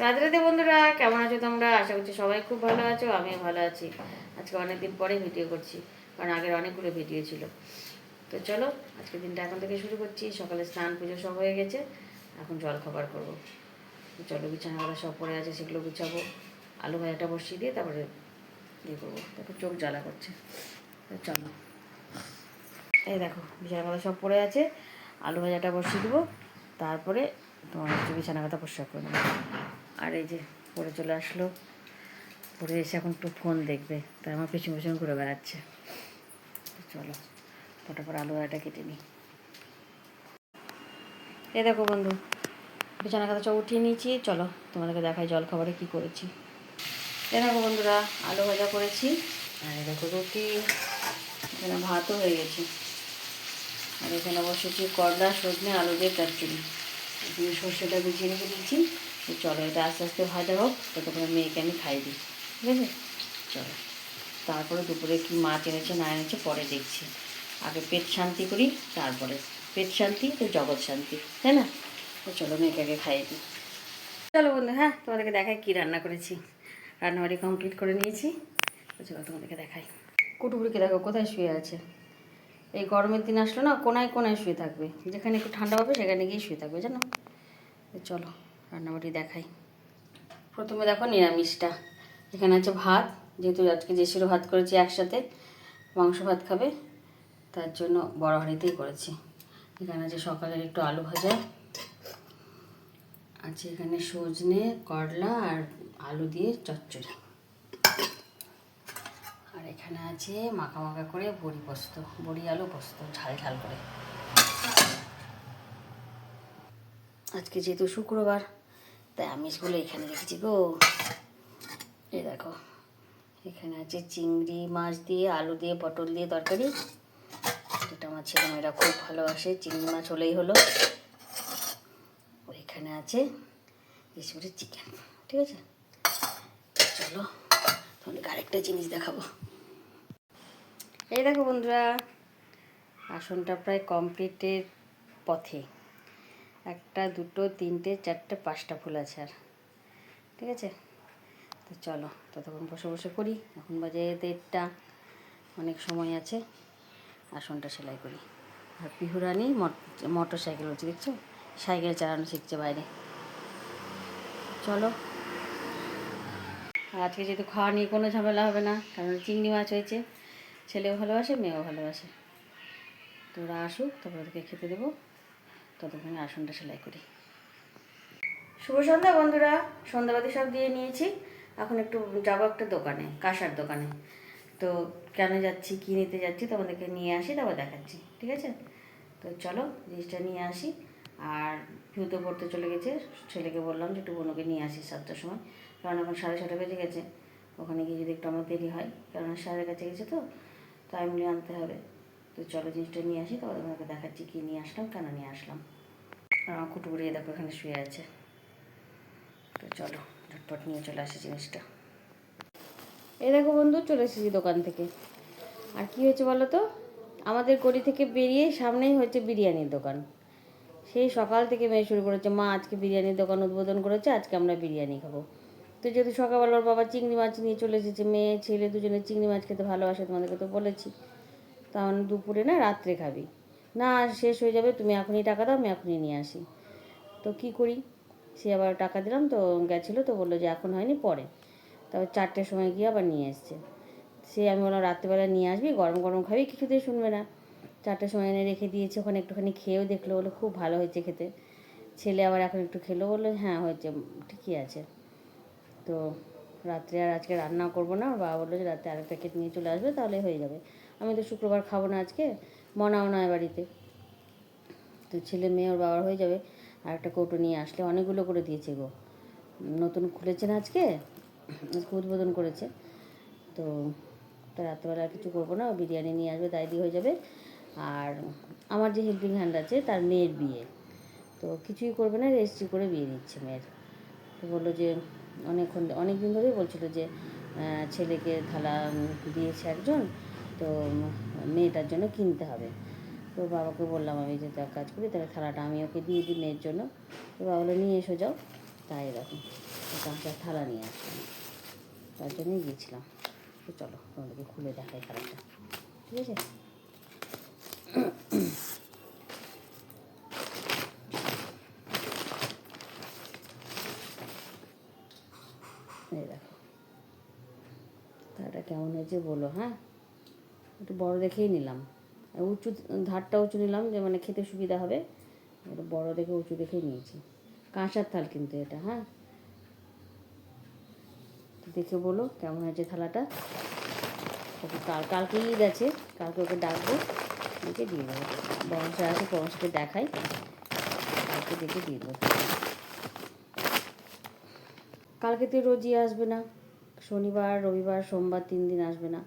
রাধে রাধে বন্ধুরা, কেমন আছো তোমরা? আশা করছি সবাই খুব ভালো আছো, আমিও ভালো আছি। আজকে অনেকদিন পরে ভিডিও করছি, কারণ আগের অনেকগুলো ভিডিও ছিল। তো চলো, আজকে দিনটা এখন থেকে শুরু করছি। সকালে স্নান পুজো সব হয়ে গেছে, এখন জল খাবার করবো। তো চলো, বিছানাগুলো সব পড়ে আছে, সেগুলো গুছাবো। আলু ভাজাটা বসিয়ে দিয়ে তারপরে ইয়ে করবো। তারপর চোখ জ্বালা করছে। তো চলো, এই দেখো বিছানাগুলো সব পড়ে আছে, আলু ভাজাটা বসিয়ে দেবো, তারপরে তোমার হচ্ছে বিছানাটা পরিষ্কার করে নেবো। আর এই যে পড়ে চলে আসলো, পড়ে এসে এখন একটু ফোন দেখবে, তাই আমার পিছন পিছন ঘুরে বেড়াচ্ছে। চলো ফটাফট আলু ভাজাটা কেটে নিই। এই দেখো বন্ধু, বিছানা কাঁথা সব উঠিয়ে নিয়েছি। চলো তোমাদেরকে দেখাই জল খাবারে কী করেছি। এই দেখো বন্ধুরা, আলু ভাজা করেছি, আর এই দেখো রুটি, এখানে ভাতও হয়ে গেছে। আর এখানে বসেছি করলা সজনে আলু দিয়ে চচ্চড়ি, দিয়ে সর্ষেটা ভিজিয়ে রেখে দিয়েছি। চলো এটা আস্তে আস্তে ভাজা হোক, ততক্ষণে মেয়েকে আমি খাই দিই, ঠিক আছে? চলো, তারপরে দুপুরে কি মাছ এনেছে না এনেছে পরে দেখছি। আগে পেট শান্তি করি, তারপরে পেট শান্তি তো জগৎ শান্তি, তাই না? তো চলো মেয়েকে আগে খাইয়ে দিই। চলো বন্ধু, হ্যাঁ তোমাদেরকে দেখাই কী রান্না করেছি। রান্নাবাড়ি কমপ্লিট করে নিয়েছি। তো চলো তোমাদেরকে দেখাই। কুটুকুড়িকে দেখো কোথায় শুয়ে আছে। এই গরমের দিন আসলো না, কোনায় কোনায় শুয়ে থাকবে, যেখানে একটু ঠান্ডা হবে সেখানে গিয়ে শুয়ে থাকবে, জানো? চলো রান্নাবাড়ি দেখাই। প্রথমে দেখো নিরামিষটা, এখানে আছে ভাত, যেহেতু আজকে জেসির ভাত করেছি একসাথে, মাংস ভাত খাবে, তার জন্য বড় হাঁড়িতেই করেছি। এখানে আছে সকালের একটু আলু ভাজা, আছে এখানে সজনে করলা আর আলু দিয়ে চচ্চড়ি, আর এখানে আছে মাখা মাখা করে বড়ি পোস্ত, বড়ি আলু পোস্ত ঝাল ঝাল করে। আজকে যেহেতু শুক্রবার, তাই আমিষগুলো এখানে রেখেছি গো। এই দেখো, এখানে আছে চিংড়ি মাছ দিয়ে আলু দিয়ে পটল দিয়ে তরকারি, যেটা আমার ছেলেমেয়েরা খুব ভালোবাসে, চিংড়ি মাছ হলেই হলো। ওইখানে আছে এসবের চিকেন, ঠিক আছে? চলো তোমাদেরকে আরেকটা জিনিস দেখাবো। এই দেখো বন্ধুরা, আসনটা প্রায় কমপ্লিটের পথে। একটা দুটো তিনটে চারটে পাঁচটা ফুল আছে আর, ঠিক আছে? তো চলো ততক্ষণ বসে বসে করি। এখন বাজে 1:30, অনেক সময় আছে। আসনটা সেলাই করি। আর পিহুরানি মোটর সাইকেল হচ্ছে, দেখছো? সাইকেল চালানো শিখছে বাইরে। চলো, আর আজকে যেহেতু খাওয়া নিয়ে কোনো ঝামেলা হবে না, কারণ চিংড়ি মাছ হয়েছে, ছেলেও ভালোবাসে মেয়েও ভালোবাসে। তো ওরা আসুক, তারপর ওদেরকে খেতে দেবো, ততক্ষণে আসনটা সেলাই করি। শুভ সন্ধ্যা বন্ধুরা, সন্ধ্যাবাতি সব দিয়ে নিয়েছি। এখন একটু যাবো একটা দোকানে, কাঁসার দোকানে। তো কেন যাচ্ছি, কী নিতে যাচ্ছি তোমাদেরকে নিয়ে আসি, তারপর দেখাচ্ছি, ঠিক আছে? তো চলো জিনিসটা নিয়ে আসি। আর ভিউতে পড়তে চলে গেছে, ছেলেকে বললাম যে একটু বোনকে নিয়ে আসি 7টার সময়, কারণ এখন 6:30 বেজে গেছে। ওখানে গিয়ে যদি একটু আমার দেরি হয়, কারণ স্যারের কাছে গেছে তো টাইমলি আনতে হবে। তো চলো জিনিসটা নিয়ে আসি, তারপর তোমাকে দেখাচ্ছি কী নিয়ে আসলাম, কেন নিয়ে আসলাম। আর আমার কুটুকুড়ি দেখো এখানে শুয়ে আছে। তো চলো ঝটপট নিয়ে চলে আসি জিনিসটা। এই দেখো বন্ধু, চলে এসেছি দোকান থেকে। আর কি হয়েছে বলো তো, আমাদের গলি থেকে বেরিয়ে সামনেই হচ্ছে বিরিয়ানির দোকান। সেই সকাল থেকে মেয়ে শুরু করেছে, মা আজকে বিরিয়ানির দোকান উদ্বোধন করেছে, আজকে আমরা বিরিয়ানি খাবো। তো যেহেতু সকালবেলা ওর বাবা চিংড়ি মাছ নিয়ে চলে এসেছে, মেয়ে ছেলে দুজনে চিংড়ি মাছ খেতে ভালোবাসে, তোমাদেরকে তো বলেছি। তাহলে দুপুরে না রাত্রে খাবি না, শেষ হয়ে যাবে, তুমি এখনই টাকা দাও, আমি এখনই নিয়ে আসি। তো কী করি, সে আবার টাকা দিলাম, তো গেছিলো, তো বললো যে এখন হয়নি পরে। তারপর 4টের সময় গিয়ে আবার নিয়ে এসছে। সে আমি বললাম রাত্রেবেলা নিয়ে আসবি, গরম গরম খাবি, কিছুতেই শুনবে না। 4টের সময় এনে রেখে দিয়েছে, ওখানে একটুখানি খেয়েও দেখলো, বলে খুব ভালো হয়েছে খেতে। ছেলে আবার এখন একটু খেলো, বললো হ্যাঁ হয়েছে, ঠিকই আছে। তো রাত্রে আর আজকে রান্না করবো না, বাবা বললো যে রাত্রে আরেক প্যাকেট নিয়ে চলে আসবে, তাহলে হয়ে যাবে। আমি তো শুক্রবার খাবো না আজকে, মনাও নয় বাড়িতে, তো ছেলে মেয়ে ওর বাবার হয়ে যাবে। আর একটা কৌটো নিয়ে আসলে, অনেকগুলো করে দিয়েছে গো, নতুন খুলেছে না আজকে উদ্বোধন করেছে। তো রাত্রেবেলা আর কিছু করবো না, বিরিয়ানি নিয়ে আসবে, তাই দিয়ে হয়ে যাবে। আর আমার যে হেল্পিং হ্যান্ড আছে, তার মেয়ের বিয়ে, তো কিছুই করবে না, রেজিস্ট্রি করে বিয়ে দিচ্ছে মেয়ের। তো বললো যে অনেক দিন ধরেই বলছিলো যে ছেলেকে থালা দিয়েছে একজন, তো মেয়েটার জন্য কিনতে হবে। তো বাবাকে বললাম আমি যে তার কাজ করি, তাহলে থালাটা আমি ওকে দিয়ে দিই মেয়ের জন্য। তো বাবা বললো নিয়ে এসো যাও। তাই দেখো কাঁচা থালা নিয়ে আসলাম, তার জন্যই গিয়েছিলাম। তো চলো তোমাদেরকে খুলে দেখাই থালাটা, ঠিক আছে? এই দেখো থালাটা কেমন হয়েছে বলো। হ্যাঁ, একটু বড় দেখেই নিলাম, আর উঁচু ধারটা উঁচু নিলাম যে মানে খেতে সুবিধা হবে, একটু বড় দেখে উঁচু দেখেই নিয়েছি। কাঁসার থাল কিন্তু এটা। হ্যাঁ, দেখে বলো কেমন হয়েছে থালাটা। ওকে কালকে ঈদ আছে, কালকে ওকে ডাকবো, দেখে দিয়ে দেবো। বংশে আছে, বংশকে দেখাই, কালকে দেখে দিয়ে দেবো। কালকে তো রোজই আসবে না, শনিবার রবিবার সোমবার 3 দিন আসবে না।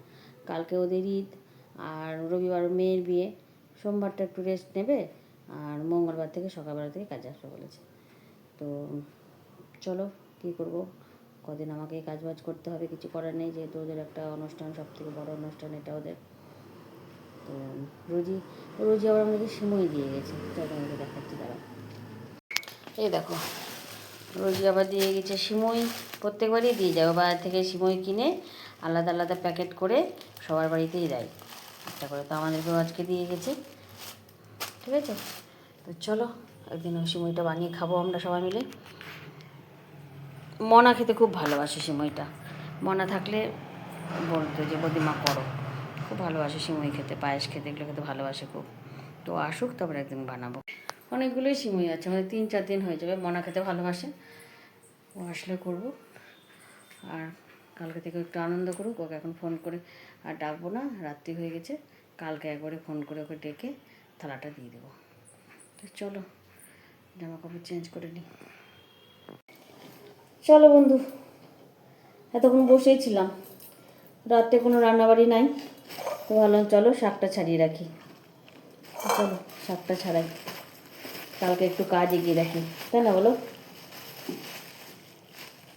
কালকে ওদের ঈদ, আর রবিবার মেয়ের বিয়ে, সোমবারটা একটু রেস্ট নেবে, আর মঙ্গলবার থেকে সকালবেলা থেকে কাজে আসবে বলেছে। তো চলো কী করবো, কদিন আমাকে কাজবাজ করতে হবে, কিছু করার নেই, যেহেতু ওদের একটা অনুষ্ঠান, সবথেকে বড় অনুষ্ঠান এটা ওদের। তো রোজি আবার আমাদেরকে সিমই দিয়ে গেছে, চলো আমাকে দেখাচ্ছি দাঁড়া। এই দেখো রোজি আবার দিয়ে গেছে সিমই, প্রত্যেকবারই দিয়ে যাবে, বাজার থেকে সিমই কিনে আলাদা আলাদা প্যাকেট করে সবার বাড়িতেই দেয় একটা করে। তো আমাদেরকেও আজকে দিয়ে গেছে, ঠিক আছে? তো চলো একদিন ওই সিমইটা বানিয়ে খাবো আমরা সবাই মিলে। মনা খেতে খুব ভালোবাসে সিমইটা, মনা থাকলে বলতো যে বৌদিমা করো, খুব ভালোবাসে সিমই খেতে, পায়েস খেতে, এগুলো খেতে ভালোবাসে খুব। তো আসুক তারপরে একদিন বানাবো। অনেকগুলোই সিমই আছে, আমাদের 3-4 দিন হয়ে যাবে। মনা খেতে ভালোবাসে, ও আসলে করব। আর কালকে থেকে একটু আনন্দ করুক, ওকে এখন ফোন করে আর ডাকবো না, রাত্রি হয়ে গেছে। কালকে একবারে ফোন করে ওকে ডেকে থালাটা দিয়ে দেবো। তো চলো জামা কাপড় চেঞ্জ করে নিই। চলো বন্ধু, এতক্ষণ বসেই ছিলাম, রাত্রে কোনো রান্নাবাড়ি নাই, তো ভাবলাম চলো শাকটা ছাড়িয়ে রাখি। চলো শাকটা ছাড়াই, কালকে একটু কাজ এগিয়ে রাখি, তাই না বলো?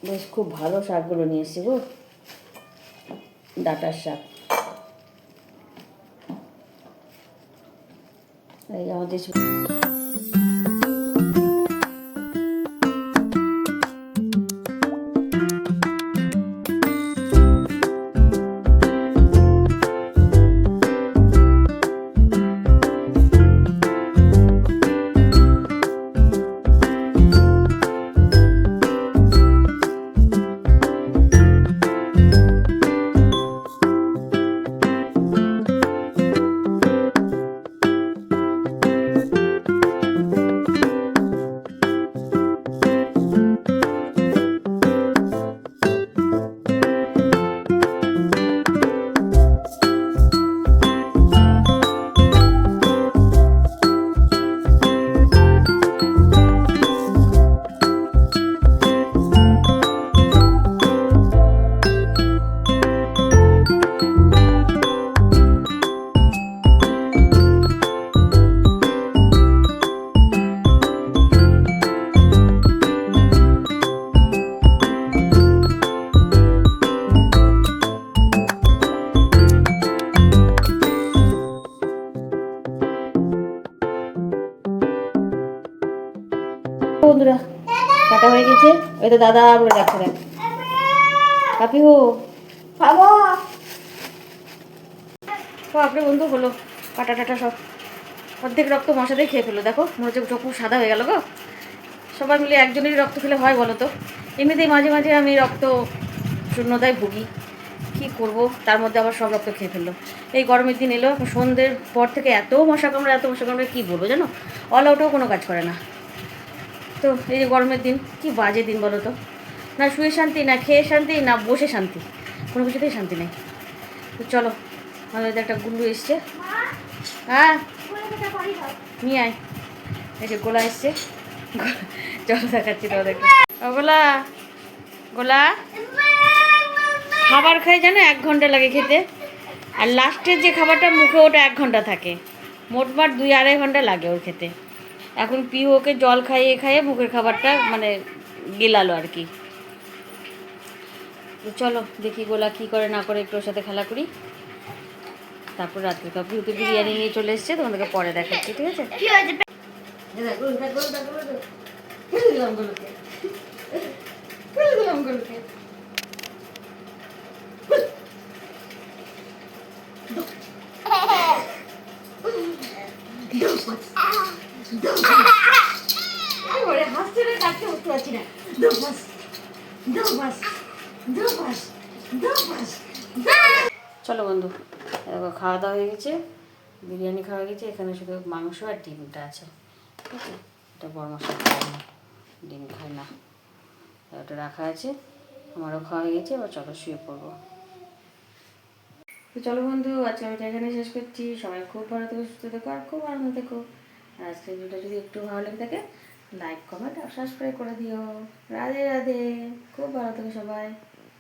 বেশ খুব ভালো শাকগুলো নিয়ে এসছি গো, ডাঁটার শাক। এই আমাদের বন্ধুরা কাটা হয়ে গেছে, ওই তো দাদা বলে ডাকছে, দেখ কাপি হো খাবো। বাপরে বন্ধু হলো কাটা টাটা সব, অর্ধেক রক্ত মশাতেই খেয়ে ফেলো। দেখো মনে হচ্ছে চোখ সাদা হয়ে গেল গো। সবাই মিলে একজনেরই রক্ত খেলে হয় বলো তো? এমনিতেই মাঝে মাঝে আমি রক্ত শূন্যতায় ভুগি, কী করব, তার মধ্যে আবার সব রক্ত খেয়ে ফেললো। এই গরমের দিন এলো, সন্ধ্যের পর থেকে এত মশা কামড়ে, এত মশা কামড়ে, কী বলবো জানো, অল আউটও কোনো কাজ করে না। তো এই যে গরমের দিন, কি বাজে দিন বলো তো, না শুয়ে শান্তি, না খেয়ে শান্তি, না বসে শান্তি, কোনো কিছুতেই শান্তি নেই। তো চলো আমাদের একটা গুল্লু এসছে, হ্যাঁ নিয়ে আয়, এই যে গোলা এসছে, চলো দেখাচ্ছি তোমাদের। গোলা গোলা খাবার খাই জানো 1 ঘন্টা লাগে খেতে, আর লাস্টের যে খাবারটা মুখে ওটা 1 ঘন্টা থাকে, মোটমাট 2-2.5 ঘন্টা লাগে ওর খেতে। এখন পিওকে জল খাইয়ে খাইয়ে মুখের খাবারটা মানে গেলালো আর কি। চলো দেখি গোলা কী করে না করে, একটু ওর সাথে খেলা করি, তারপর রাত্রে পিউ তো বিরিয়ানি নিয়ে চলে এসছে, তোমাদেরকে পরে দেখাচ্ছি, ঠিক আছে? ওকে হাসতে কাটতে উঠতে পারছি না। চলো বন্ধু, এবার খাওয়া দাওয়া হয়ে গেছে, বিরিয়ানি খাওয়া হয়ে গেছে, এখানে শুধু মাংস আর ডিমটা আছে। ঠিক আছে, এটা বড় মশলা খায় না, ডিম খায় না, ওটা রাখা আছে। আমারও খাওয়া হয়ে গেছে, এবার চলো শুয়ে পড়বো। তো চলো বন্ধু, আজকে আমি এখানে শেষ করছি। সবাই খুব ভালো থেকো, সুস্থ থেকো আর খুব আনন্দ থেকো। আর আজকের ভিডিওটা যদি একটু ভালো লেগে থাকে লাইক কমেন্ট আর সাবস্ক্রাইব করে দিও। রাধে রাধে, খুব ভালো থেকো সবাই।